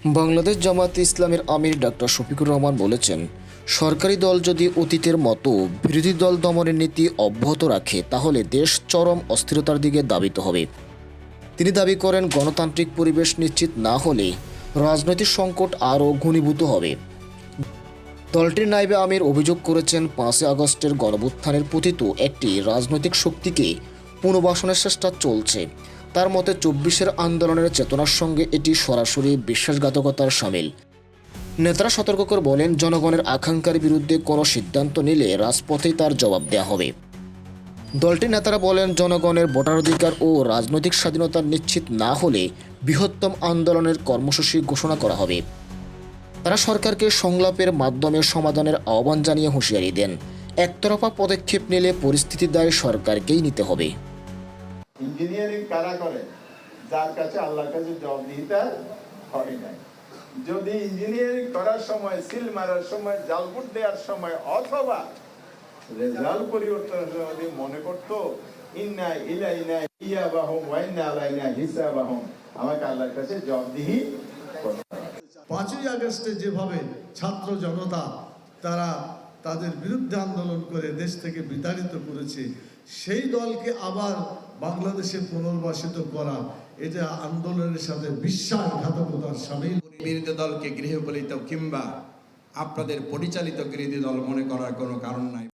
বাংলাদেশ জামায়াতে ইসলামের আমির ডক্টর শফিকুর রহমান বলেছেন, সরকারি দল যদি অতীতের মতো বিরোধী দল দমনের নীতি অব্যাহত রাখে তাহলে দেশ চরম অস্থিরতার দিকে ধাবিত হবে। তিনি দাবি করেন, গণতান্ত্রিক পরিবেশ নিশ্চিত না হলে রাজনৈতিক সংকট আরও ঘনীভূত হবে। দলটির নায়েবে আমির অভিযোগ করেছেন, 5 আগস্টের গণঅভ্যুত্থানের পতিত একটি রাজনৈতিক শক্তিকে পুনর্বাসনের চেষ্টা চলছে। তার মতে 24-এর আন্দোলনের চেতনার সঙ্গে এটি সরাসরি বিশ্বাসঘাতকতার শামিল। নেতারা সতর্ক করে বলেন, জনগণের আকাঙ্ক্ষার বিরুদ্ধে কোনো সিদ্ধান্ত নিলে রাজপথেই তার জবাব দেওয়া হবে। দলটির নেতারা বলেন, জনগণের ভোটাধিকার ও রাজনৈতিক স্বাধীনতা নিশ্চিত না হলে বৃহত্তম আন্দোলনের কর্মসূচি ঘোষণা করা হবে। তারা সরকারকে সংলাপের মাধ্যমে সমাধানের আহ্বান জানিয়ে হুঁশিয়ারি দেন, একতরফা পদক্ষেপ নিলে পরিস্থিতির দায় সরকারকেই নিতে হবে। ইঞ্জিনিয়ারিং কারা করে? যার কাছে আল্লাহর কাছে জবাবদিহিতা হয় নাই। যদি ইঞ্জিনিয়ারিং করার সময়, সিল মারার সময়, জালপুট দেওয়ার সময় অথবা রেজাল্ট পরিবর্তনের সময় যদি মনে করতো ইন্না ইলাইনা ইয়াবাহুম ওয়া ইন্না আলাইনা হিসাবাহুম, আমাকে আল্লাহর কাছে জবাবদিহি করতে হবে। 5ই আগস্টে যেভাবে ছাত্র জনতা তারা তাদের বিরুদ্ধে আন্দোলন করে দেশ থেকে বিতাড়িত করেছে, সেই দলকে আবার বাংলাদেশে পুনর্বাসিত করা এটা আন্দোলনের সাথে বিশ্বাসঘাতকতার শামিল। বিরোধী দলকে গৃহপালিত কিংবা আপনাদের পরিচালিত বিরোধী দল মনে করার কোনো কারণ নাই।